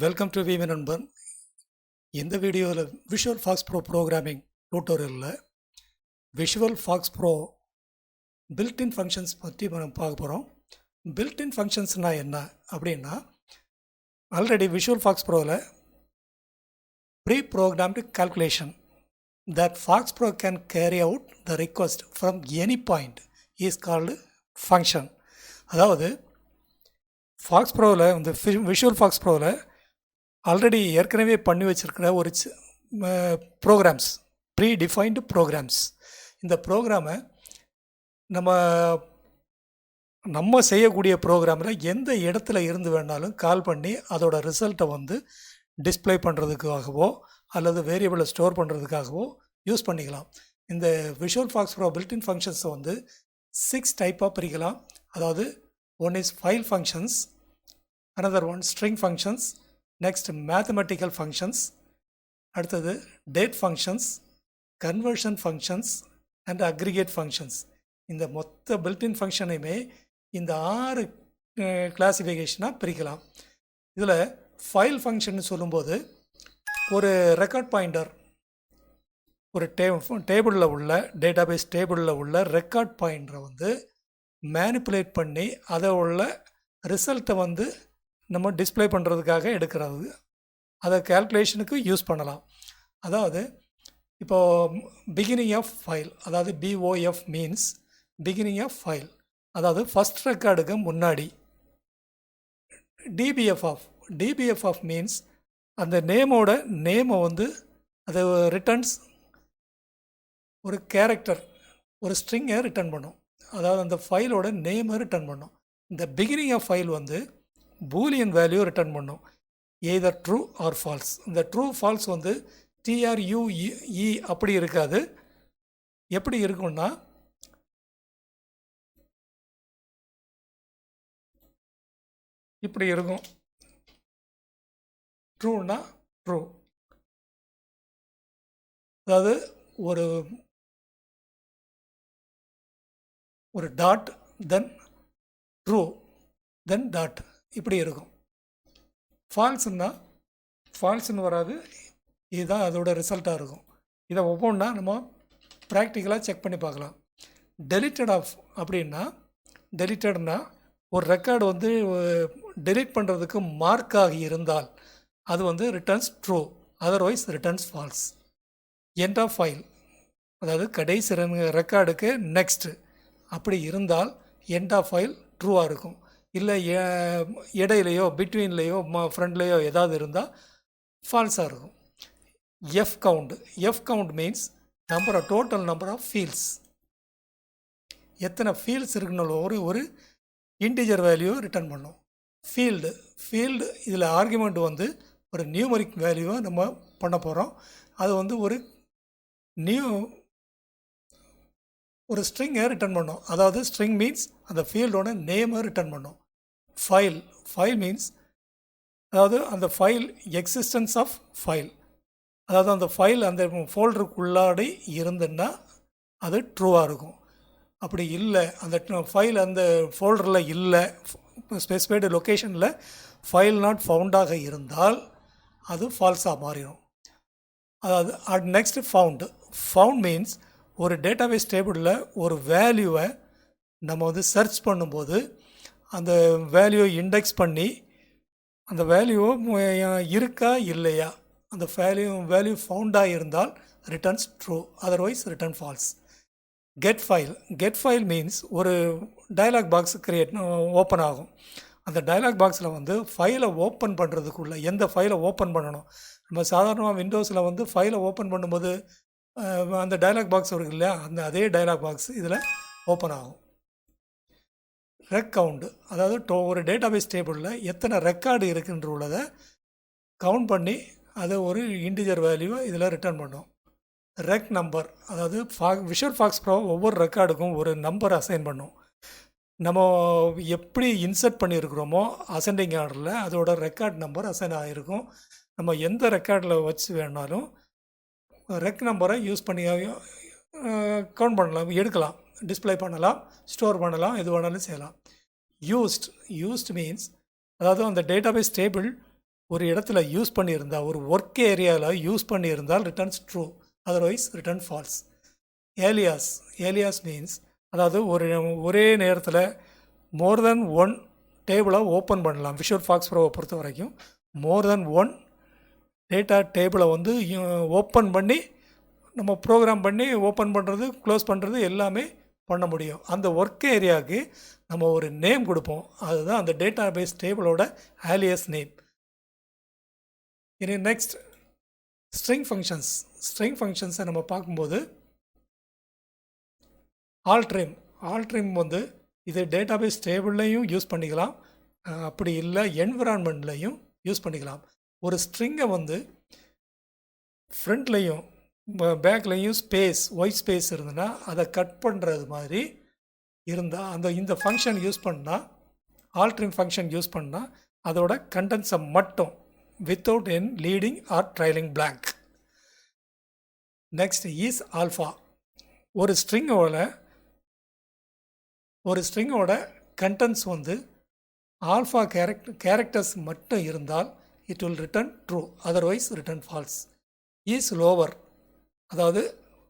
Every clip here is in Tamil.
Welcome to VV Nanban. இந்த வீடியோவில் விஷுவல் ஃபாக்ஸ் ப்ரோ ப்ரோக்ராமிங் டியூட்டோரியலில் Visual FoxPro built in functions பற்றி நம்ம பார்க்க போகிறோம். பில்ட்இன் ஃபங்க்ஷன்ஸ்னால் என்ன அப்படின்னா, ஆல்ரெடி விஷுவல் ஃபாக்ஸ் ப்ரோவில் pre programmed calculation that Fox Pro can carry out the request from any point is called function. அதாவது ஃபாக்ஸ் ப்ரோவில் இந்த விஷுவல் ஃபாக்ஸ் ப்ரோவில் ஆல்ரெடி ஏற்கனவே பண்ணி வச்சுருக்கிற ஒரு ப்ரோக்ராம்ஸ், ப்ரீ டிஃபைன்டு ப்ரோக்ராம்ஸ். இந்த ப்ரோக்ராமை நம்ம செய்யக்கூடிய ப்ரோக்ராமில் எந்த இடத்துல இருந்து வேணாலும் கால் பண்ணி அதோட ரிசல்ட்டை வந்து டிஸ்பிளே பண்ணுறதுக்காகவோ அல்லது வேரியபிளை ஸ்டோர் பண்ணுறதுக்காகவோ யூஸ் பண்ணிக்கலாம். இந்த விஷுவல் ஃபாக்ஸ் ப்ரோ பில்ட்இன் ஃபங்க்ஷன்ஸை வந்து 6 டைப்பாக பிரிக்கலாம். அதாவது one is file functions, another one string functions, next mathematical functions, அடுத்தது date functions, conversion functions and aggregate functions. இந்த மொத்த பில்ட்இன் ஃபங்க்ஷனையுமே இந்த 6 கிளாசிஃபிகேஷனாக பிரிக்கலாம். இதில் ஃபைல் ஃபங்க்ஷன் சொல்லும்போது ஒரு ரெக்கார்ட் பாயிண்டர், ஒரு டேபிளில் உள்ள டேட்டாபேஸ் டேபிளில் உள்ள ரெக்கார்ட் பாயிண்டரை வந்து மேனிப்புலேட் பண்ணி அதை உள்ள ரிசல்ட்டை வந்து நம்ம டிஸ்பிளே பண்ணுறதுக்காக எடுக்கிறது. அதை கேல்குலேஷனுக்கு யூஸ் பண்ணலாம். அதாவது இப்போது பிகினிங் ஆஃப் ஃபைல், அதாவது BOF means beginning of file, அதாவது ஃபஸ்ட் ரெக்கார்டுக்கு முன்னாடி. DBF ஆஃப் மீன்ஸ் அந்த நேமை வந்து அது ரிட்டர்ன்ஸ் ஒரு கேரக்டர், ஒரு ஸ்ட்ரிங்கை ரிட்டர்ன் பண்ணும். அதாவது அந்த ஃபைலோட நேமை ரிட்டர்ன் பண்ணும். இந்த பிகினிங் ஆஃப் ஃபைல் வந்து பூலியன் வேல்யூ ரிட்டர்ன் பண்ணும், எய்தர் ட்ரூ ஆர் ஃபால்ஸ். இந்த ட்ரூ ஃபால்ஸ் வந்து TRUE அப்படி இருக்காது. எப்படி இருக்கும்னா, இப்படி இருக்கும். ட்ரூனா ட்ரூ, அதாவது ஒரு டாட் தென் ட்ரூ தென் டாட் இப்படி இருக்கும். ஃபால்ஸ்ன்னு வராது. இதுதான் அதோட ரிசல்ட்டாக இருக்கும். இதை ஒவ்வொன்றா நம்ம ப்ராக்டிக்கலாக செக் பண்ணி பார்க்கலாம். டெலிட்டட் ஆஃப் அப்படின்னா, டெலிட்டட்னா ஒரு ரெக்கார்டு வந்து டெலிட் பண்ணுறதுக்கு மார்க் ஆகி இருந்தால் அது வந்து returns true, otherwise returns false. End of file, அதாவது கடைசி ரெக்கார்டுக்கு நெக்ஸ்ட்டு அப்படி இருந்தால் எண்ட் ஆஃப் ஃபைல் ட்ரூவாக இருக்கும். இல்லை இடையிலையோ பிட்வீன்லேயோ ஃப்ரண்ட்லேயோ ஏதாவது இருந்தால் ஃபால்ஸாக இருக்கும். F count means total number of fields. எத்தனை ஃபீல்ட்ஸ் இருக்குன்னு ஒரு இன்டிஜர் வேல்யூ ரிட்டர்ன் பண்ணும். ஃபீல்டு இதில் ஆர்குமெண்ட் வந்து ஒரு நியூமரிக் வேல்யூவை நம்ம பண்ண போகிறோம். அது வந்து ஒரு ஸ்ட்ரிங்கை ரிட்டர்ன் பண்ணும். அதாவது ஸ்ட்ரிங் மீன்ஸ் அந்த ஃபீல்டோட நேமை ரிட்டர்ன் பண்ணும். ஃபைல் மீன்ஸ், அதாவது அந்த ஃபைல் எக்ஸிஸ்டன்ஸ் ஆஃப் ஃபைல், அதாவது அந்த ஃபைல் அந்த ஃபோல்டருக்குள்ளாடி இருந்துன்னா அது ட்ரூவாக இருக்கும். அப்படி இல்லை, அந்த ஃபைல் அந்த ஃபோல்டரில் இல்லை, ஸ்பெசிஃபைடு லொக்கேஷனில் ஃபைல் நாட் ஃபவுண்டாக இருந்தால் அது ஃபால்ஸாக மாறிடும். அதாவது நெக்ஸ்ட் ஃபவுண்ட் மீன்ஸ் ஒரு டேட்டாபேஸ் டேபிளில் ஒரு வேல்யூவை நம்ம வந்து சர்ச் பண்ணும்போது அந்த வேல்யூவை இண்டெக்ஸ் பண்ணி அந்த வேல்யூ இருக்கா இல்லையா, அந்த வேல்யூ ஃபவுண்டாக இருந்தால் returns true, otherwise return falls. Get file means ஒரு டயலாக் பாக்ஸ் ஓப்பன் ஆகும். அந்த டயலாக் பாக்ஸில் வந்து ஃபைலை ஓப்பன் பண்ணுறதுக்குள்ள எந்த ஃபைலை ஓப்பன் பண்ணணும், நம்ம சாதாரணமாக விண்டோஸில் வந்து ஃபைலை ஓப்பன் பண்ணும்போது அந்த டயலாக் பாக்ஸ் இருக்கு இல்லையா, அதே டயலாக் பாக்ஸ் இதில் ஓப்பன் ஆகும். கவுண்ட், அதாவது ஒரு டேட்டாபேஸ் டேபிளில் எத்தனை ரெக்கார்டு இருக்குன்ற உள்ளதை கவுண்ட் பண்ணி அதை ஒரு இன்டிஜர் வேல்யூவை இதில் ரிட்டர்ன் பண்ணும். நம்பர், அதாவது விஷுவல் ஃபாக்ஸ் ப்ரோ ஒவ்வொரு ரெக்கார்டுக்கும் ஒரு நம்பர் அசைன் பண்ணும். நம்ம எப்படி இன்சர்ட் பண்ணியிருக்கிறோமோ அசெண்டிங் ஆர்டரில் அதோட ரெக்கார்ட் நம்பர் அசைன் ஆகிருக்கும். நம்ம எந்த ரெக்கார்டில் வச்சு வேணாலும் நம்பரை யூஸ் பண்ணி கவுண்ட் பண்ணலாம், எடுக்கலாம், டிஸ்பிளே பண்ணலாம், ஸ்டோர் பண்ணலாம், எது வேணாலும் செய்யலாம். யூஸ்ட் மீன்ஸ், அதாவது அந்த டேட்டாபேஸ் டேபிள் ஒரு இடத்துல யூஸ் பண்ணியிருந்தால், ஒரு ஒர்க் ஏரியாவில் யூஸ் பண்ணியிருந்தால் returns true, otherwise return false. Alias means, அதாவது ஒரே நேரத்தில் மோர் தென் ஒன் டேபிளை ஓப்பன் பண்ணலாம். விஷுவல் ஃபாக்ஸ் ப்ரோவை பொறுத்த வரைக்கும் மோர் தென் ஒன் டேட்டா டேபிளை வந்து ஓப்பன் பண்ணி நம்ம ப்ரோக்ராம் பண்ணி ஓப்பன் பண்ணுறது க்ளோஸ் பண்ணுறது எல்லாமே பண்ண முடியும். அந்த ஒர்க் ஏரியாவுக்கு நம்ம ஒரு நேம் கொடுப்போம், அதுதான் அந்த டேட்டா பேஸ் டேபிளோட ஆலியஸ் நேம். இனி நெக்ஸ்ட் ஸ்ட்ரிங் ஃபங்க்ஷன்ஸை நம்ம பார்க்கும்போது ஆல்ட்ரிம் வந்து இது டேட்டாபேஸ் டேபிள்லையும் யூஸ் பண்ணிக்கலாம், அப்படி இல்லை என்விரான்மெண்ட்லையும் யூஸ் பண்ணிக்கலாம். ஒரு ஸ்ட்ரிங்கை வந்து ஃப்ரண்ட்லையும் பேக்லையும் ஒயிட் ஸ்பேஸ் இருந்ததுன்னா அதை கட் பண்ணுறது மாதிரி இருந்தால் இந்த ஃபங்க்ஷன் யூஸ் பண்ணால், ஆல்ட்ரிம் ஃபங்க்ஷன் யூஸ் பண்ணால் அதோட கண்டென்ட்ஸை மட்டும் without an leading or trailing blank. Next is alpha. ஒரு ஸ்ட்ரிங்கோட கண்டென்ட்ஸ் வந்து ஆல்ஃபா கேரக்டர்ஸ் மட்டும் இருந்தால் it will return true, otherwise return false. Is lower, அதாவது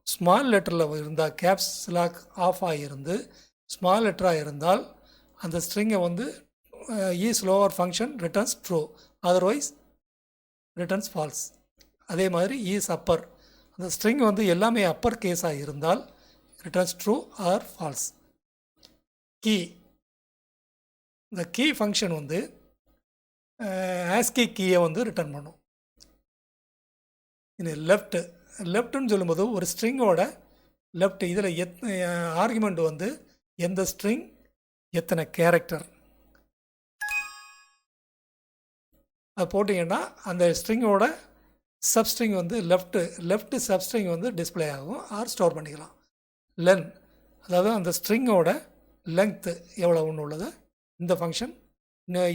ஸ்மால் லெட்டரில் இருந்தால் கேப்ஸ் லாக் ஆஃப் ஆகியிருந்து ஸ்மால் லெட்டராக இருந்தால் அந்த ஸ்ட்ரிங்கை வந்து is lower function returns true, otherwise returns false. அதே மாதிரி இஸ் அப்பர், அந்த ஸ்ட்ரிங் வந்து எல்லாமே அப்பர் கேஸாக இருந்தால் ரிட்டர்ன்ஸ் ட்ரூ ஆர் ஃபால்ஸ். இந்த கீ ஃபங்க்ஷன் வந்து ஆஸ்கி கீயை வந்து ரிட்டர்ன் பண்ணும். இது லெஃப்ட்டுன்னு சொல்லும்போது ஒரு ஸ்ட்ரிங்கோட லெஃப்ட் இதில் ஆர்குமெண்ட் வந்து எந்த ஸ்ட்ரிங் எத்தனை கேரக்டர் அது போட்டிங்கன்னா அந்த ஸ்ட்ரிங்கோட சப்ஸ்ட்ரிங் வந்து லெஃப்ட் சப்ஸ்ட்ரிங் வந்து டிஸ்பிளே ஆகும் ஆர் ஸ்டோர் பண்ணிக்கலாம். லென், அதாவது அந்த ஸ்ட்ரிங்கோட லெங்க்த்து எவ்வளோன்னு உள்ளது இந்த ஃபங்க்ஷன்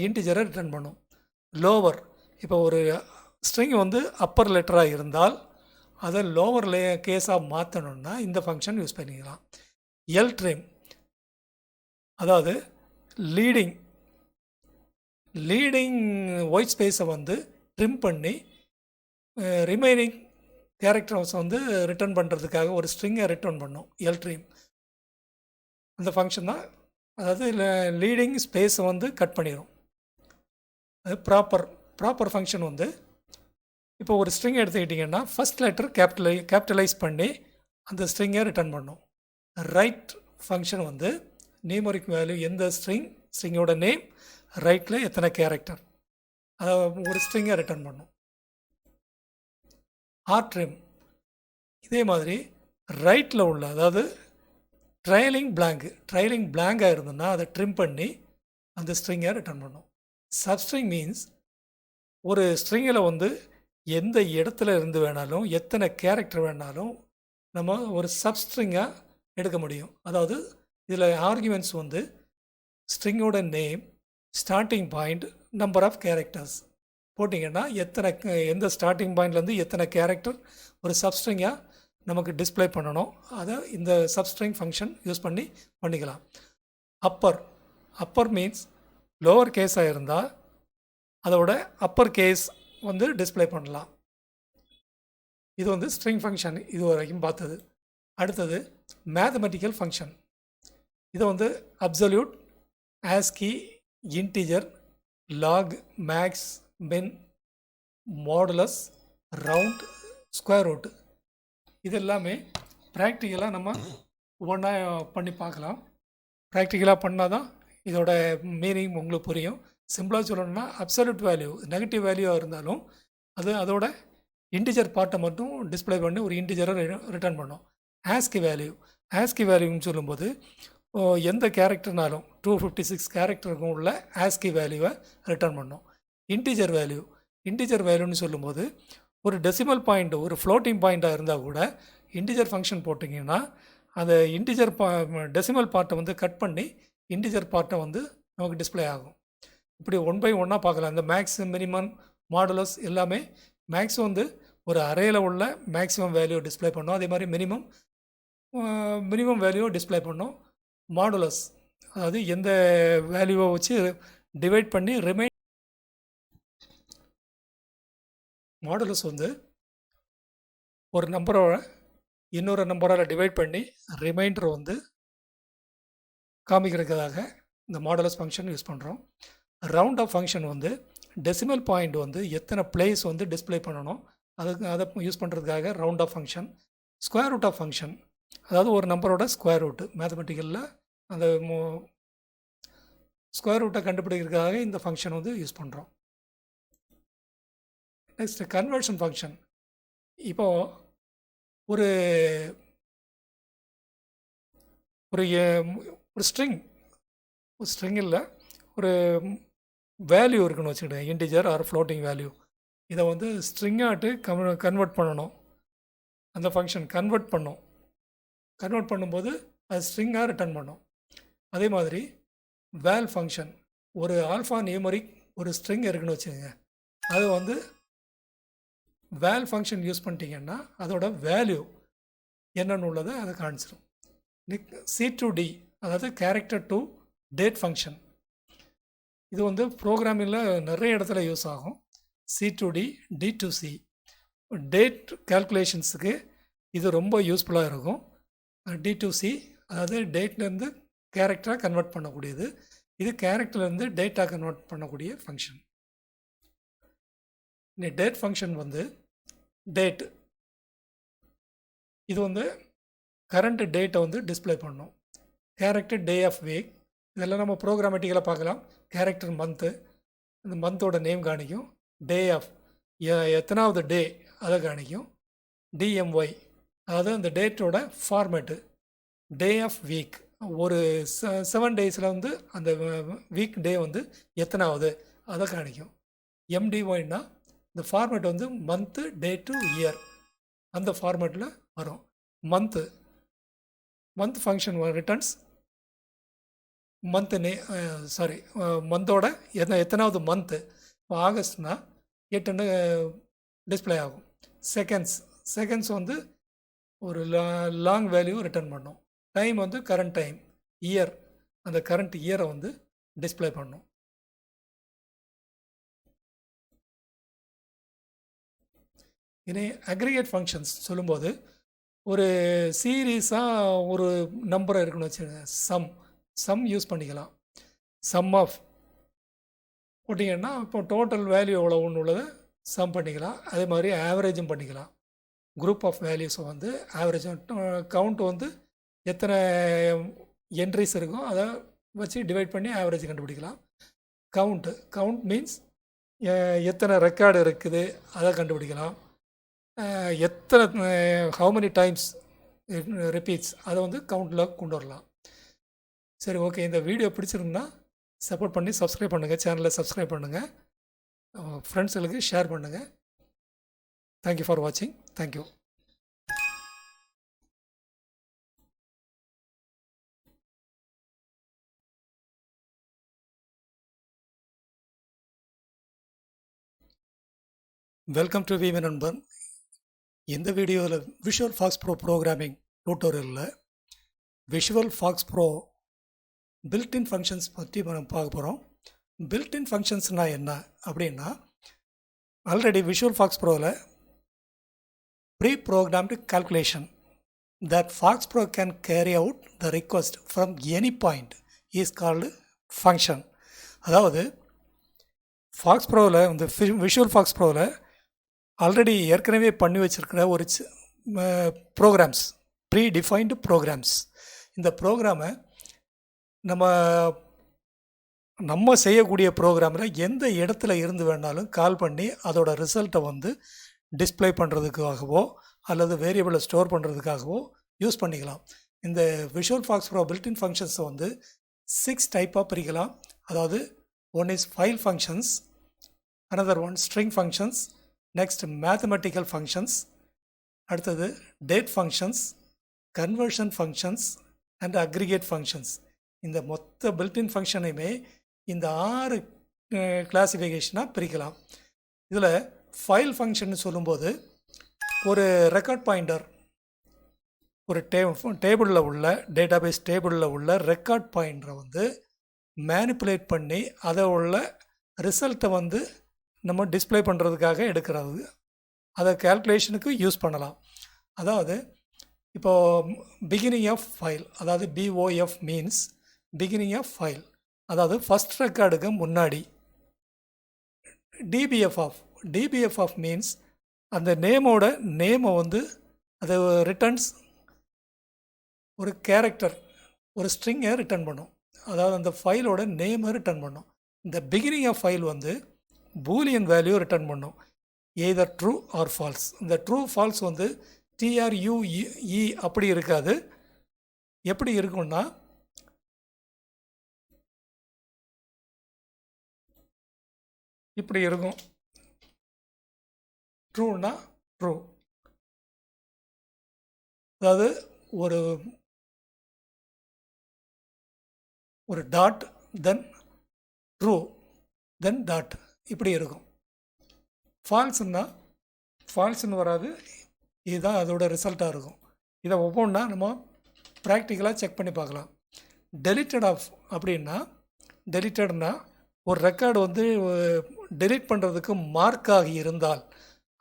இன்டிஜரை ரிட்டர்ன் பண்ணும். லோவர், இப்போ ஒரு ஸ்ட்ரிங் வந்து அப்பர் லெட்டராக இருந்தால் அதை லோவர் கேஸாக மாற்றணுன்னா இந்த ஃபங்க்ஷன் யூஸ் பண்ணிக்கலாம். எல்ட்ரிம், அதாவது லீடிங் ஒயிட் ஸ்பேஸை வந்து ட்ரிம் பண்ணி ரிமைனிங் கேரக்டர்ஸ் வந்து ரிட்டர்ன் பண்ணுறதுக்காக ஒரு ஸ்ட்ரிங்கை ரிட்டர்ன் பண்ணும் எல்ட்ரிம். அந்த ஃபங்க்ஷன் தான், அதாவது லீடிங் ஸ்பேஸை வந்து கட் பண்ணிடும். அது ப்ராப்பர் ஃபங்க்ஷன் வந்து இப்போ ஒரு ஸ்ட்ரிங் எடுத்துக்கிட்டிங்கன்னா ஃபஸ்ட் லெட்டர் கேபிட்டலைஸ் பண்ணி அந்த ஸ்ட்ரிங்கை ரிட்டர்ன் பண்ணும். ரைட் ஃபங்க்ஷன் வந்து நியூமரிக் வேல்யூ, எந்த ஸ்ட்ரிங்கோட நேம், ரைட்டில் எத்தனை கேரக்டர், அதை ஒரு ஸ்ட்ரிங்கை ரிட்டர்ன் பண்ணும். ஆர்ட்ரிம், இதே மாதிரி ரைட்டில் உள்ள, அதாவது ட்ரைலிங் பிளாங்காக இருந்ததுன்னா அதை ட்ரிம் பண்ணி அந்த ஸ்ட்ரிங்கை ரிட்டர்ன் பண்ணும். சப்ஸ்ட்ரிங் மீன்ஸ் ஒரு ஸ்ட்ரிங்கில் வந்து எந்த இடத்துல இருந்து வேணாலும் எத்தனை கேரக்டர் வேணாலும் நம்ம ஒரு சப்ஸ்ட்ரிங்காக எடுக்க முடியும். அதாவது இதில் ஆர்குமெண்ட்ஸ் வந்து ஸ்ட்ரிங்கோட name, starting point, number of characters போட்டிங்கன்னா எந்த ஸ்டார்டிங் பாயிண்ட்லேருந்து எத்தனை கேரக்டர் ஒரு சப்ஸ்ட்ரிங்காக நமக்கு டிஸ்பிளே பண்ணணும், அதை இந்த சப்ஸ்ட்ரிங் ஃபங்க்ஷன் யூஸ் பண்ணிக்கலாம். அப்பர் மீன்ஸ் லோவர் கேஸாக இருந்தால் அதோட அப்பர் கேஸ் வந்து டிஸ்பிளே பண்ணலாம். இது வந்து ஸ்ட்ரிங் ஃபங்க்ஷன் இது வரைக்கும் பார்த்தது. அடுத்தது மேத்தமெட்டிக்கல் ஃபங்க்ஷன். இதை வந்து absolute, ASCII, integer, log, max, min, modulus, round, square root, இது எல்லாமே ப்ராக்டிக்கலாக நம்ம ஒவ்வொன்றா பண்ணி பார்க்கலாம். ப்ராக்டிக்கலாக பண்ணால் தான் இதோட மீனிங் உங்களுக்கு புரியும். சிம்பிளாக சொல்லணும்னா அப்சல்யூட் வேல்யூ நெகட்டிவ் வேல்யூவாக இருந்தாலும் அதோட இன்டிஜர் பார்ட்டை மட்டும் டிஸ்பிளே பண்ணி ஒரு இன்டிஜரை ரிட்டர்ன் பண்ணோம். ஆஸ்கி வேல்யூன்னு சொல்லும்போது எந்த கேரக்டர்னாலும் 256 கேரக்டருக்கும் உள்ள ஆஸ்கி வேல்யூவை ரிட்டர்ன் பண்ணோம். இன்டிஜர் வேல்யூன்னு சொல்லும்போது ஒரு டெசிமல் பாயிண்ட், ஒரு ஃப்ளோட்டிங் பாயிண்ட்டாக இருந்தால் கூட இன்டிஜர் ஃபங்க்ஷன் போட்டிங்கன்னா அந்த இன்டிஜர் டெசிமல் பார்ட்டை வந்து கட் பண்ணி இன்டிஜர் பார்ட்டை வந்து நமக்கு டிஸ்பிளே ஆகும். இப்படி 1 by 1 பார்க்கலாம். இந்த மேக்ஸ், மினிமம், மாடுலஸ் எல்லாமே மேக்ஸ் வந்து ஒரு அரேயில் உள்ள மேக்ஸிமம் வேல்யூ டிஸ்பிளே பண்ணோம். அதே மாதிரி மினிமம் வேல்யூவை டிஸ்பிளே பண்ணோம். மாடுலஸ், அதாவது எந்த வேல்யூவை வச்சு டிவைட் பண்ணி மாடுலஸ் வந்து ஒரு நம்பரோட இன்னொரு நம்பரால் டிவைட் பண்ணி ரிமைண்டர் வந்து காமிக்கிறதுக்காக இந்த மாடுலஸ் ஃபங்க்ஷன் யூஸ் பண்ணுறோம். ரவுண்ட் ஆஃப் ஃபங்க்ஷன் வந்து டெசிமல் பாயிண்ட் வந்து எத்தனை பிளேஸ் வந்து டிஸ்பிளே பண்ணணும் அதை யூஸ் பண்ணுறதுக்காக round off function. Square root of function அதாவது ஒரு நம்பரோட ஸ்கொயர் ரூட்டு மேத்தமெட்டிக்கலில் அந்த ஸ்கொயர் ரூட்டை கண்டுபிடிக்கிறதுக்காக இந்த ஃபங்க்ஷன் வந்து யூஸ் பண்ணுறோம். Next conversion function. இப்போது ஒரு ஒரு ஒரு ஸ்ட்ரிங் இல்லை ஒரு வேல்யூ இருக்குன்னு வச்சுக்கிட்டேன், இன்டிஜர் ஆர் ஃப்ளோட்டிங் வேல்யூ. இதை வந்து ஸ்ட்ரிங்காட்டு கன்வெர்ட் பண்ணணும். அந்த ஃபங்க்ஷன் கன்வெர்ட் பண்ணும்போது அது ஸ்ட்ரிங்காக ரிட்டர்ன் பண்ணும். அதே மாதிரி வேல் ஃபங்க்ஷன் ஒரு ஆல்ஃபா நியூமரிக் ஒரு ஸ்ட்ரிங் இருக்குன்னு வச்சுக்கோங்க, அது வந்து வேல் ஃபங்க்ஷன் யூஸ் பண்ணிட்டீங்கன்னா அதோட வேல்யூ என்னென்னு உள்ளதை அதை காணிச்சிடும். C2D அதாவது கேரக்டர் டு டேட் ஃபங்க்ஷன். இது வந்து ப்ரோக்ராமிங்கில் நிறைய இடத்துல யூஸ் ஆகும். C2D D2C டேட் கேல்குலேஷன்ஸுக்கு இது ரொம்ப யூஸ்ஃபுல்லாக இருக்கும். D2C அதாவது டேட்லேருந்து கேரக்டராக கன்வெர்ட் பண்ணக்கூடியது. இது கேரக்டர்லேருந்து டேட்டா கன்வெர்ட் பண்ணக்கூடிய ஃபங்க்ஷன். டேட் ஃபங்க்ஷன் வந்து டேட் இது வந்து கரண்ட் டேட்டை வந்து டிஸ்பிளே பண்ணணும். கேரக்டர் டே ஆஃப் வீக் இதெல்லாம் நம்ம ப்ரோக்ராமேட்டிக்கலாக பார்க்கலாம். கேரக்டர் மந்த்து, இந்த மந்தோட நேம் காணிக்கும். டே ஆஃப் எத்தனாவது டே அதை காணிக்கும். DMY அதாவது அந்த டேட்டோட ஃபார்மேட்டு. டே ஆஃப் வீக் ஒரு 7 டேஸில் வந்து அந்த வீக் டே வந்து எத்தனாவது அதை காணிக்கும். MDYன்னா இந்த ஃபார்மேட் வந்து மந்த்து டே டு இயர் அந்த ஃபார்மேட்டில் வரும். மந்த் ஃபங்க்ஷன் ரிட்டர்ன்ஸ் மந்தோட எத்தனாவது மந்த்து. இப்போ ஆகஸ்ட்னா 8ன்னு டிஸ்பிளே ஆகும். செகண்ட்ஸ் வந்து ஒரு லாங் வேல்யூ ரிட்டர்ன் பண்ணும். டைம் வந்து கரண்ட் டைம். இயர் அந்த கரண்ட் இயரை வந்து டிஸ்பிளே பண்ணும். இனி அக்ரிகேட் ஃபங்க்ஷன்ஸ் சொல்லும்போது ஒரு சீரீஸாக ஒரு நம்பரை இருக்குன்னு வச்சுக்கோங்க. சம் யூஸ் பண்ணிக்கலாம். சம் ஆஃப் போட்டிங்கன்னா இப்போ டோட்டல் வேல்யூ எவ்வளோ ஒன்று உள்ளதை சம் பண்ணிக்கலாம். அதே மாதிரி ஆவரேஜும் பண்ணிக்கலாம். குரூப் ஆஃப் வேல்யூஸை வந்து ஆவரேஜ் கவுண்ட் வந்து எத்தனை என்ட்ரிஸ் இருக்கோ அதை வச்சு டிவைட் பண்ணி ஆவரேஜ் கண்டுபிடிக்கலாம். கவுண்ட் மீன்ஸ் எத்தனை ரெக்கார்டு இருக்குது அதை கண்டுபிடிக்கலாம். எத்தனை ஹவு மெனி டைம்ஸ் ரிப்பீட்ஸ் அதை வந்து கவுண்டில் கொண்டு வரலாம். சரி, ஓகே. இந்த வீடியோ பிடிச்சிருந்தா சப்போர்ட் பண்ணி சப்ஸ்கிரைப் பண்ணுங்கள், சேனலை சப்ஸ்கிரைப் பண்ணுங்கள், ஃப்ரெண்ட்ஸுகளுக்கு ஷேர் பண்ணுங்கள். தேங்க்யூ ஃபார் வாட்சிங். Thank you. Welcome to VV Nanban. இந்த வீடியோவில் விஷுவல் ஃபாக்ஸ் ப்ரோ ப்ரோக்ராமிங் டியூட்டோரியலில் Visual FoxPro built in functions பற்றி நம்ம பார்க்க போகிறோம். பில்ட்இன் ஃபங்க்ஷன்ஸ்னால் என்ன அப்படின்னா, ஆல்ரெடி விஷுவல் ஃபாக்ஸ் ப்ரோவில் pre programmed calculation that FoxPro can carry out the request from any point is called function. அதாவது ஃபாக்ஸ் ப்ரோவில் வந்து விஷுவல் ஃபாக்ஸ் ப்ரோவில் ஆல்ரெடி ஏற்கனவே பண்ணி வச்சுருக்கிற ஒரு ப்ரோக்ராம்ஸ், ப்ரீ டிஃபைன்டு ப்ரோக்ராம்ஸ். இந்த ப்ரோக்ராமை நம்ம செய்யக்கூடிய ப்ரோக்ராமில் எந்த இடத்துல இருந்து வேணாலும் கால் பண்ணி அதோட ரிசல்ட்டை வந்து டிஸ்பிளே பண்ணுறதுக்காகவோ அல்லது வேரியபிளை ஸ்டோர் பண்ணுறதுக்காகவோ யூஸ் பண்ணிக்கலாம். இந்த விஷுவல் ஃபாக்ஸ் ப்ரோ பில்ட்இன் ஃபங்க்ஷன்ஸை வந்து 6 டைப்பாக பிரிக்கலாம். அதாவது one is file functions, another one string functions, next mathematical functions, அடுத்தது date functions, conversion functions and aggregate functions. இந்த மொத்த பில்ட்இன் ஃபங்க்ஷனையுமே இந்த 6 கிளாசிஃபிகேஷனாக பிரிக்கலாம். இதில் ஃபைல் ஃபங்க்ஷன் சொல்லும்போது ஒரு ரெக்கார்ட் பாயிண்டர், ஒரு டேபிளில் உள்ள டேட்டாபேஸ் டேபிளில் உள்ள ரெக்கார்ட் பாயிண்டரை வந்து மேனிப்புலேட் பண்ணி அதை உள்ள ரிசல்ட்டை வந்து நம்ம டிஸ்பிளே பண்ணுறதுக்காக எடுக்கிறது அதை கேல்குலேஷனுக்கு யூஸ் பண்ணலாம். அதாவது இப்போது பிகினிங் ஆஃப் ஃபைல், அதாவது POF means beginning of file, அதாவது ஃபஸ்ட் ரெக்கார்டுக்கு முன்னாடி. டிபிஎஃப் ஆஃப் மீன்ஸ் அந்த நேமை வந்து அது ரிட்டர்ன்ஸ் ஒரு கேரக்டர், ஒரு ஸ்ட்ரிங்கை ரிட்டர்ன் பண்ணும். அதாவது அந்த ஃபைலோட நேமை ரிட்டர்ன் பண்ணும். இந்த பிகினிங் ஆஃப் ஃபைல் வந்து பூலியன் வேல்யூ ரிட்டர்ன் பண்ணும், எய்தர் ட்ரூ ஆர் ஃபால்ஸ். இந்த ட்ரூ ஃபால்ஸ் வந்து TRUE அப்படி இருக்காது. எப்படி இருக்கும்னா இப்படி இருக்கும். ட்ரூனா ட்ரூ, அதாவது ஒரு ஒரு டாட் தென் ட்ரூ தென் டாட் இப்படி இருக்கும். ஃபால்ஸ்ன்னு வராது. இதுதான் அதோட ரிசல்ட்டாக இருக்கும். இதை ஒவ்வொன்றா நம்ம ப்ராக்டிக்கலாக செக் பண்ணி பார்க்கலாம். டெலிட்டட் ஆஃப் அப்படின்னா, டெலிட்டட்னா ஒரு ரெக்கார்டு வந்து டெலிட் பண்ணுறதுக்கு மார்க் ஆகி இருந்தால்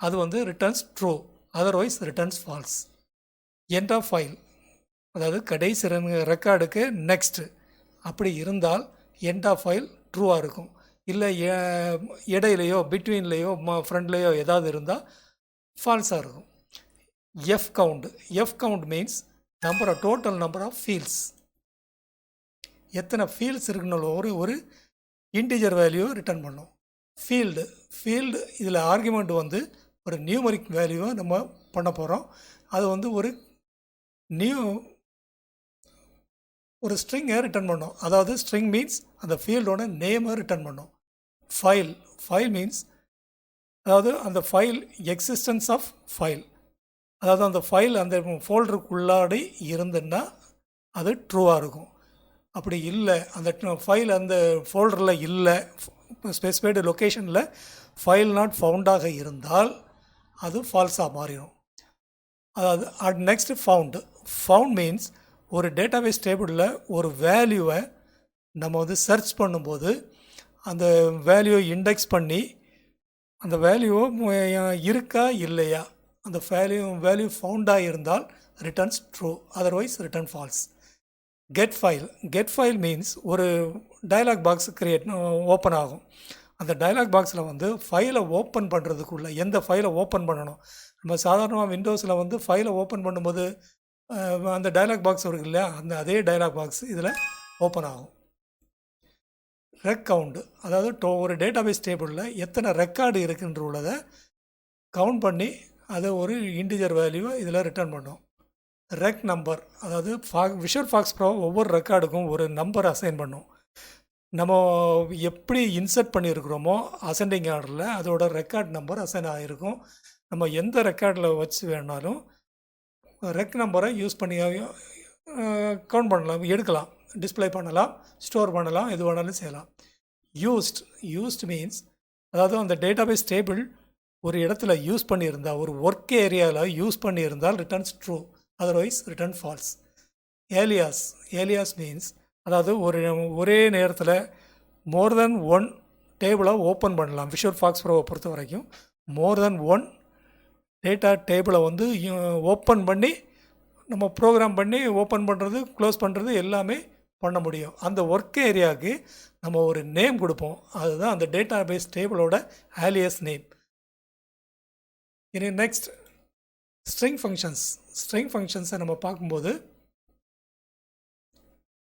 அது வந்து returns true, otherwise returns false. End of file, அதாவது கடைசி ரெக்கார்டுக்கு நெக்ஸ்ட்டு அப்படி இருந்தால் எண்ட் ஆஃப் ஃபைல் ட்ரூவாக இருக்கும். இல்லை இடையிலையோ பிட்வீன்லேயோ ஃப்ரண்ட்லேயோ ஏதாவது இருந்தால் ஃபால்ஸாக இருக்கும். F count means total number of fields. எத்தனை ஃபீல்ட்ஸ் இருக்குன்னு ஒரு இன்டிஜர் வேல்யூ ரிட்டர்ன் பண்ணும். ஃபீல்டு இதில் ஆர்குமெண்ட் வந்து ஒரு நியூமரிக் வேல்யூவை நம்ம பண்ண போகிறோம். அது வந்து ஒரு ஸ்ட்ரிங்கை ரிட்டர்ன் பண்ணும். அதாவது ஸ்ட்ரிங் மீன்ஸ் அந்த ஃபீல்டோட நேமை ரிட்டர்ன் பண்ணும். ஃபைல் மீன்ஸ் அதாவது அந்த ஃபைல் எக்ஸிஸ்டன்ஸ் ஆஃப் ஃபைல், அதாவது அந்த ஃபைல் அந்த ஃபோல்டருக்குள்ளாடி இருந்துன்னா அது ட்ரூவாக இருக்கும். அப்படி இல்லை, அந்த ஃபைல் அந்த ஃபோல்டரில் இல்லை, ஸ்பெசிஃபைடு லொக்கேஷனில் ஃபைல் நாட் ஃபவுண்டாக இருந்தால் அது ஃபால்ஸாக மாறிடும். அதாவது நெக்ஸ்ட் ஃபவுண்ட் மீன்ஸ் ஒரு டேட்டாபேஸ் டேபிளில் ஒரு வேல்யூவை நம்ம வந்து சர்ச் பண்ணும்போது அந்த வேல்யூவை இண்டெக்ஸ் பண்ணி அந்த வேல்யூவை இருக்கா இல்லையா, அந்த வேல்யூ ஃபவுண்டாக இருந்தால் returns true, otherwise return falls. Get file means ஒரு டயலாக் பாக்ஸ் ஓப்பன் ஆகும். அந்த டயலாக் பாக்ஸில் வந்து ஃபைலை ஓப்பன் பண்ணுறதுக்குள்ள எந்த ஃபைலை ஓப்பன் பண்ணணும், நம்ம சாதாரணமாக விண்டோஸில் வந்து ஃபைலை ஓப்பன் பண்ணும்போது அந்த டயலாக் பாக்ஸ் இருக்கு இல்லையா, அதே டயலாக் பாக்ஸ் இதில் ஓப்பன் ஆகும். கவுண்ட், அதாவது ஒரு டேட்டாபேஸ் டேபிளில் எத்தனை ரெக்கார்டு இருக்குன்ற உள்ளதை கவுண்ட் பண்ணி அதை ஒரு இன்டிஜர் வேல்யூவை இதில் ரிட்டர்ன் பண்ணும். நம்பர், அதாவது விஷுவல் ஃபாக்ஸ் ப்ரோ ஒவ்வொரு ரெக்கார்டுக்கும் ஒரு நம்பர் அசைன் பண்ணும். நம்ம எப்படி இன்சர்ட் பண்ணியிருக்கிறோமோ அசெண்டிங் ஆர்டரில் அதோட ரெக்கார்ட் நம்பர் அசைன் ஆகிருக்கும். நம்ம எந்த ரெக்கார்டில் வச்சு வேணாலும் நம்பரை யூஸ் பண்ணி கவுண்ட் பண்ணலாம், எடுக்கலாம், டிஸ்பிளே பண்ணலாம், ஸ்டோர் பண்ணலாம், எது வேணாலும் செய்யலாம். யூஸ்ட் மீன்ஸ் அதாவது அந்த டேட்டாபேஸ் டேபிள் ஒரு இடத்துல யூஸ் பண்ணியிருந்தால், ஒரு ஒர்க் ஏரியாவில் யூஸ் பண்ணியிருந்தால் returns true, otherwise return false. Alias means அதாவது ஒரே நேரத்தில் மோர் தென் ஒன் டேபிளை ஓப்பன் பண்ணலாம். விஷுவல் ஃபாக்ஸ் ப்ரோவை பொறுத்த வரைக்கும் மோர் தென் ஒன் டேட்டா டேபிளை வந்து ஓப்பன் பண்ணி நம்ம ப்ரோக்ராம் பண்ணி ஓப்பன் பண்ணுறது க்ளோஸ் பண்ணுறது எல்லாமே பண்ண முடியும். அந்த ஒர்க் ஏரியாவுக்கு நம்ம ஒரு நேம் கொடுப்போம், அதுதான் அந்த டேட்டா பேஸ் டேபிளோட ஆலியஸ் நேம். இனி நெக்ஸ்ட் ஸ்ட்ரிங் ஃபங்க்ஷன்ஸை நம்ம பார்க்கும்போது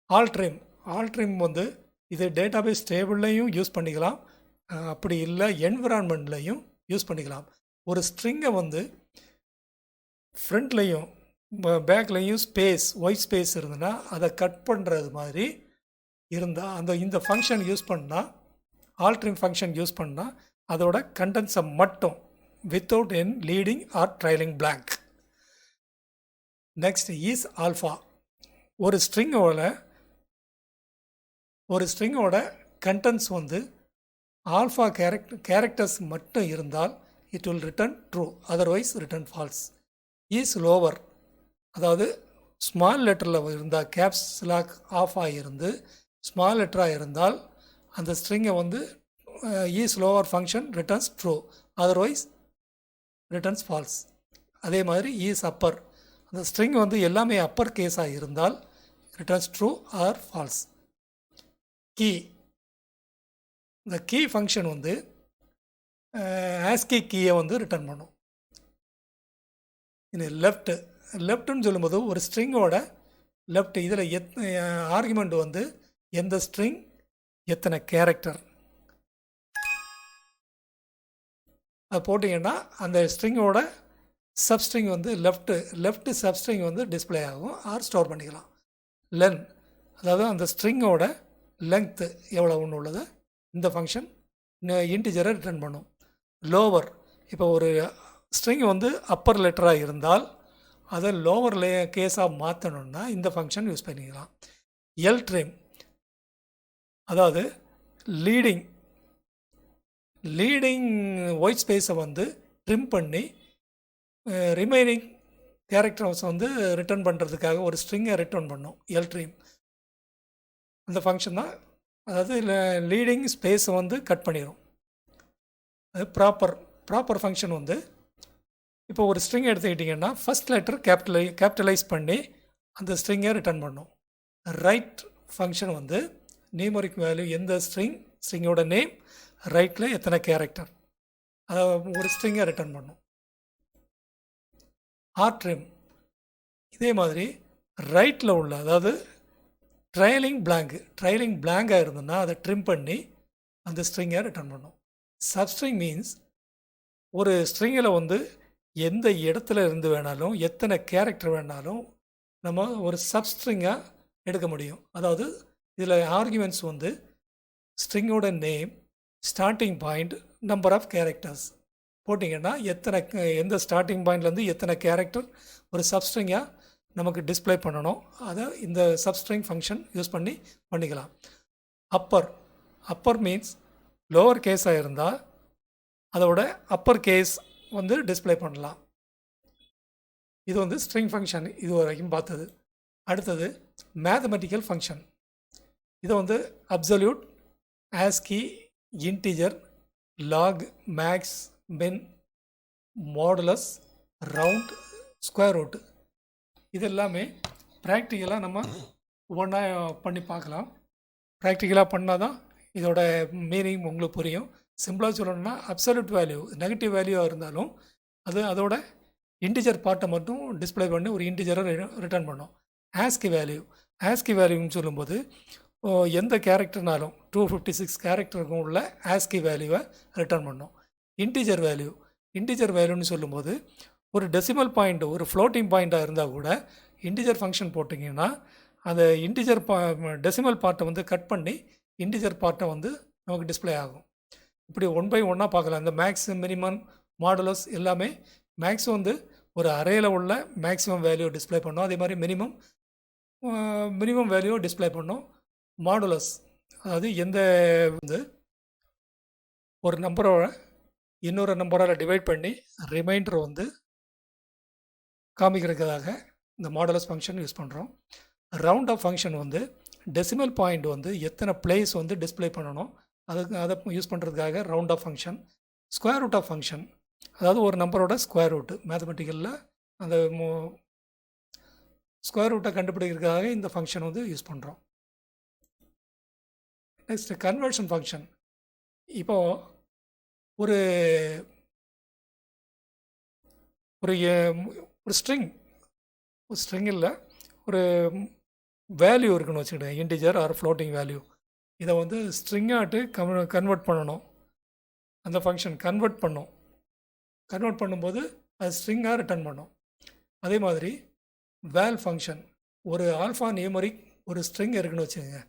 ஆல்ட்ரிம் வந்து இது டேட்டாபேஸ் டேபிள்லையும் யூஸ் பண்ணிக்கலாம், அப்படி இல்லை என்விரான்மெண்ட்லையும் யூஸ் பண்ணிக்கலாம். ஒரு ஸ்ட்ரிங்கை வந்து ஃப்ரண்ட்லையும் பேக்லையும் ஒயிட் ஸ்பேஸ் இருந்ததுன்னா அதை கட் பண்ணுறது மாதிரி இருந்தால் இந்த ஃபங்க்ஷன் யூஸ் பண்ணால், ஆல்ட்ரிம் ஃபங்க்ஷன் யூஸ் பண்ணால் அதோட கண்டென்ட்ஸை மட்டும் without an leading or trailing blank. Next is alpha. ஒரு ஸ்ட்ரிங்கோட கண்டென்ட்ஸ் வந்து ஆல்ஃபா கேரக்டர்ஸ் மட்டும் இருந்தால் it will return true, otherwise return false. Is lower, அதாவது ஸ்மால் லெட்டரில் இருந்தால் கேப்ஸ் லாக் ஆஃப் ஆகியிருந்து ஸ்மால் லெட்டராக இருந்தால் அந்த ஸ்ட்ரிங்கை வந்து is lower function returns true, otherwise returns false. அதே மாதிரி ஈஸ் அப்பர், அந்த ஸ்ட்ரிங் வந்து எல்லாமே அப்பர் கேஸாக இருந்தால் returns true or false. Key, இந்த கீ ஃபங்க்ஷன் வந்து ஆஸ்கி கீயை வந்து ரிட்டர்ன் பண்ணும். இது லெஃப்ட்டுன்னு சொல்லும்போது ஒரு ஸ்ட்ரிங்கோட லெஃப்ட் இதில் ஆர்குமெண்ட் வந்து எந்த ஸ்ட்ரிங் எத்தனை கேரக்டர் அது போட்டிங்கன்னா அந்த ஸ்ட்ரிங்கோட சப்ஸ்ட்ரிங் வந்து லெஃப்ட் சப்ஸ்ட்ரிங் வந்து டிஸ்பிளே ஆகும் ஆர் ஸ்டோர் பண்ணிக்கலாம். லென், அதாவது அந்த ஸ்ட்ரிங்கோட லெங்க்த்து எவ்வளோன்னு உள்ளது இந்த ஃபங்க்ஷன் இன்டிஜரை ரிட்டர்ன் பண்ணும். லோவர், இப்போ ஒரு ஸ்ட்ரிங் வந்து அப்பர் லெட்டராக இருந்தால் அதை லோவர் கேஸாக மாற்றணுன்னா இந்த ஃபங்க்ஷன் யூஸ் பண்ணிக்கலாம். ட்ரிம், அதாவது லீடிங் ஒயிட் ஸ்பேஸை வந்து ட்ரிம் பண்ணி ரிமைனிங் கேரக்டர்ஸ் வந்து ரிட்டர்ன் பண்ணுறதுக்காக ஒரு ஸ்ட்ரிங்கை ரிட்டர்ன் பண்ணும். ட்ரிம் அந்த ஃபங்க்ஷன் தான். அதாவது லீடிங் ஸ்பேஸை வந்து கட் பண்ணிடும். அது ப்ராப்பர் ஃபங்க்ஷன் வந்து இப்போ ஒரு ஸ்ட்ரிங் எடுத்துக்கிட்டிங்கன்னா ஃபஸ்ட் லெட்டர் கேபிட்டலைஸ் பண்ணி அந்த ஸ்ட்ரிங்கை ரிட்டர்ன் பண்ணும். ரைட் ஃபங்க்ஷன் வந்து நியூமரிக் வேல்யூ, எந்த ஸ்ட்ரிங்கோட நேம், ரைட்டில் எத்தனை கேரக்டர், அதை ஒரு ஸ்ட்ரிங்கை ரிட்டர்ன் பண்ணும். ட்ரிம் இதே மாதிரி ரைட்டில் உள்ள, அதாவது ட்ரையலிங் பிளாங்காக இருந்ததுன்னா அதை ட்ரிம் பண்ணி அந்த ஸ்ட்ரிங்கை ரிட்டர்ன் பண்ணும். சப்ஸ்ட்ரிங் மீன்ஸ் ஒரு ஸ்ட்ரிங்கில் வந்து எந்த இடத்துல இருந்து வேணாலும் எத்தனை கேரக்டர் வேணாலும் நம்ம ஒரு சப்ஸ்ட்ரிங்காக எடுக்க முடியும். அதாவது இதில் ஆர்குமெண்ட்ஸ் வந்து ஸ்ட்ரிங்கோட name, starting point, number of characters போட்டிங்கன்னா எந்த ஸ்டார்டிங் பாயிண்ட்லேருந்து எத்தனை கேரக்டர் ஒரு சப்ஸ்ட்ரிங்காக நமக்கு டிஸ்பிளே பண்ணணும், அதை இந்த சப்ஸ்ட்ரிங் ஃபங்க்ஷன் யூஸ் பண்ணிக்கலாம். அப்பர் மீன்ஸ் லோவர் கேஸாக இருந்தால் அதோட அப்பர் கேஸ் வந்து டிஸ்பிளே பண்ணலாம். இது வந்து ஸ்ட்ரிங் ஃபங்க்ஷன் இது வரைக்கும் பார்த்தது. அடுத்தது மேத்தமெட்டிக்கல் ஃபங்க்ஷன். இதை வந்து absolute, ASCII, integer, log, max, min, modulus, round, square root இது எல்லாமே ப்ராக்டிக்கலாக நம்ம ஒவ்வொன்றா பண்ணி பார்க்கலாம். ப்ராக்டிக்கலாக பண்ணால் தான் இதோட மீனிங் உங்களுக்கு புரியும். சிம்பிளாக சொல்லணும்னா அப்சல்யூட் வேல்யூ நெகட்டிவ் வேல்யூவாக இருந்தாலும் அதோட இன்டிஜர் பார்ட்டை மட்டும் டிஸ்பிளே பண்ணி ஒரு இன்டிஜரை ரிட்டர்ன் பண்ணோம். ஆஸ்கி வேல்யூன்னு சொல்லும்போது எந்த கேரக்டர்னாலும் 256 கேரக்டருக்கும் உள்ள ஆஸ்கி வேல்யூவை ரிட்டர்ன் பண்ணோம். இன்டிஜர் வேல்யூன்னு சொல்லும்போது ஒரு டெசிமல் பாயிண்ட், ஒரு ஃப்ளோட்டிங் பாயிண்ட்டாக இருந்தால் கூட இன்டிஜர் ஃபங்க்ஷன் போட்டிங்கன்னா அந்த இன்டிஜர் டெசிமல் பார்ட்டை வந்து கட் பண்ணி இன்டிஜர் பார்ட்டை வந்து நமக்கு டிஸ்பிளே ஆகும். இப்படி 1 by 1 பார்க்கலாம். இந்த மேக்ஸ், மினிமம், மாடுலஸ் எல்லாமே மேக்ஸ் வந்து ஒரு அரேயில் உள்ள மேக்ஸிமம் வேல்யூ டிஸ்பிளே பண்ணோம். அதே மாதிரி மினிமம் வேல்யூ டிஸ்பிளே பண்ணோம். மாடுலஸ், அதாவது எந்த வந்து ஒரு நம்பரோட இன்னொரு நம்பரால் டிவைட் பண்ணி ரிமைண்டர் வந்து காமிக்கிறதுக்காக இந்த மாடுலஸ் ஃபங்க்ஷன் யூஸ் பண்ணுறோம். ரவுண்ட் ஆஃப் ஃபங்க்ஷன் வந்து டெசிமல் பாயிண்ட் வந்து எத்தனை பிளேஸ் வந்து டிஸ்பிளே பண்ணணும் அதை யூஸ் பண்ணுறதுக்காக round off function. Square root of function, அதாவது ஒரு நம்பரோட ஸ்கொயர் ரூட்டு மேத்தமெட்டிக்கலில் அந்த ஸ்கொயர் ரூட்டை கண்டுபிடிக்கிறதுக்காக இந்த ஃபங்க்ஷன் வந்து யூஸ் பண்ணுறோம். Next conversion function. இப்போது ஒரு ஸ்ட்ரிங்கில் ஒரு வேல்யூ இருக்குன்னு வச்சுக்கிட்டேன், இன்டிஜர் ஆர் ஃப்ளோட்டிங் வேல்யூ. இதை வந்து ஸ்ட்ரிங்காட்டு கன்வெர்ட் பண்ணணும். அந்த ஃபங்க்ஷன் கன்வெர்ட் பண்ணும்போது அது ஸ்ட்ரிங்காக ரிட்டர்ன் பண்ணும். அதே மாதிரி வேல் ஃபங்க்ஷன், ஒரு ஆல்ஃபா நியூமரிக் ஒரு ஸ்ட்ரிங் இருக்குன்னு வச்சுக்கோங்க,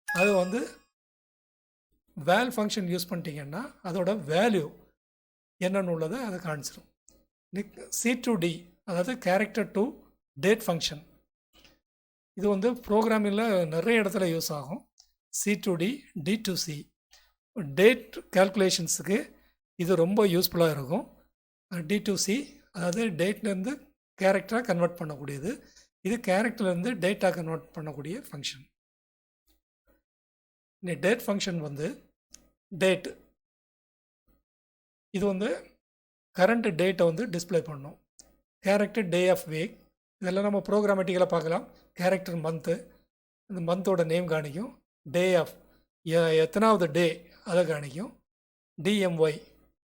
அது வந்து வேல் ஃபங்க்ஷன் யூஸ் பண்ணிட்டீங்கன்னா அதோட வேல்யூ என்னென்னு உள்ளதை அதை காணிச்சிடும். C2D, அதாவது கேரக்டர் டு டேட் ஃபங்க்ஷன். இது வந்து ப்ரோக்ராமிங்கில் நிறைய இடத்துல யூஸ் ஆகும். C2D, D2C டேட் கால்குலேஷன்ஸுக்கு இது ரொம்ப யூஸ்ஃபுல்லாக இருக்கும். D2C அதாவது டேட்லேருந்து கேரக்டராக கன்வெர்ட் பண்ணக்கூடியது. இது கேரக்டர்லேருந்து டேட்டா கன்வெர்ட் பண்ணக்கூடிய ஃபங்க்ஷன். டேட் ஃபங்க்ஷன் வந்து டேட் இது வந்து கரண்ட் டேட்டை வந்து டிஸ்ப்ளே பண்ணணும். கேரக்டர் டே ஆஃப் வீக் இதெல்லாம் நம்ம ப்ரோக்ராமேட்டிக்கலாக பார்க்கலாம். கேரக்டர் மந்த்து, இந்த மந்தோட நேம் காணிக்கும். டே ஆஃப் எத்தனாவது டே அதை காணிக்கும். டிஎம்ஒய்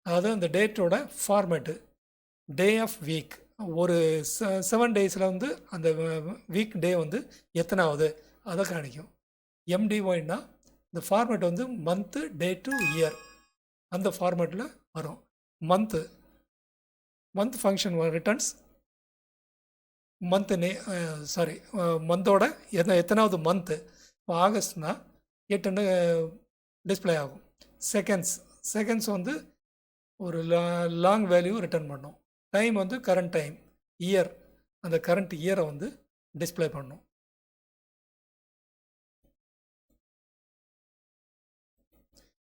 அதாவது அந்த டேட்டோட ஃபார்மேட்டு. டே ஆஃப் வீக் ஒரு 7 டேஸில் வந்து அந்த வீக் டே வந்து எத்தனாவது அதை காணிக்கும். எம்டிஒய்னா இந்த ஃபார்மேட் வந்து மந்த்து, டே டு இயர் அந்த ஃபார்மேட்டில் வரும். மந்த் ஃபங்க்ஷன் ரிட்டர்ன்ஸ் மந்தோட எத்தனாவது மந்த்து. இப்போ ஆகஸ்ட்னா 8ன்னு டிஸ்பிளே ஆகும். செகண்ட்ஸ் வந்து ஒரு லாங் வேல்யூ ரிட்டர்ன் பண்ணும். டைம் வந்து கரண்ட் டைம். இயர் அந்த கரண்ட் இயரை வந்து டிஸ்பிளே பண்ணும்.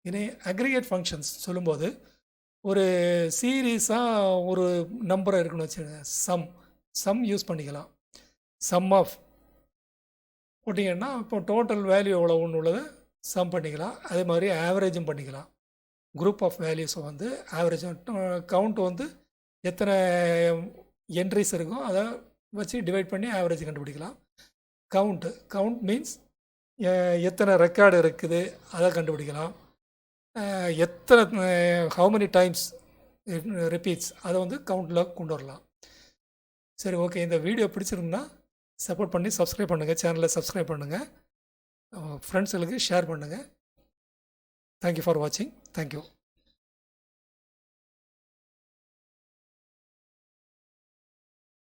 இனி அக்ரிகேட் ஃபங்க்ஷன்ஸ் சொல்லும்போது ஒரு சீரீஸாக ஒரு நம்பரை இருக்குன்னு வச்சுக்கோங்க. சம் யூஸ் பண்ணிக்கலாம். சம் ஆஃப் போட்டிங்கன்னா இப்போ டோட்டல் வேல்யூ எவ்வளோ ஒன்று உள்ளதை சம் பண்ணிக்கலாம். அதே மாதிரி ஆவரேஜும் பண்ணிக்கலாம். குரூப் ஆஃப் வேல்யூஸை வந்து ஆவரேஜ் கவுண்ட் வந்து எத்தனை என்ட்ரிஸ் இருக்கோ அதை வச்சு டிவைட் பண்ணி ஆவரேஜ் கண்டுபிடிக்கலாம். கவுண்ட் மீன்ஸ் எத்தனை ரெக்கார்டு இருக்குது அதை கண்டுபிடிக்கலாம். எத்தனை ஹவு மெனி டைம்ஸ் ரிப்பீட்ஸ் அதை வந்து கவுண்டில் கொண்டு வரலாம். சரி, ஓகே. இந்த வீடியோ பிடிச்சிருந்தா சப்போர்ட் பண்ணி சப்ஸ்கிரைப் பண்ணுங்கள். சேனலை சப்ஸ்கிரைப் பண்ணுங்கள். ஃப்ரெண்ட்ஸுகளுக்கு ஷேர் பண்ணுங்கள். தேங்க்யூ ஃபார் வாட்சிங். தேங்க்யூ.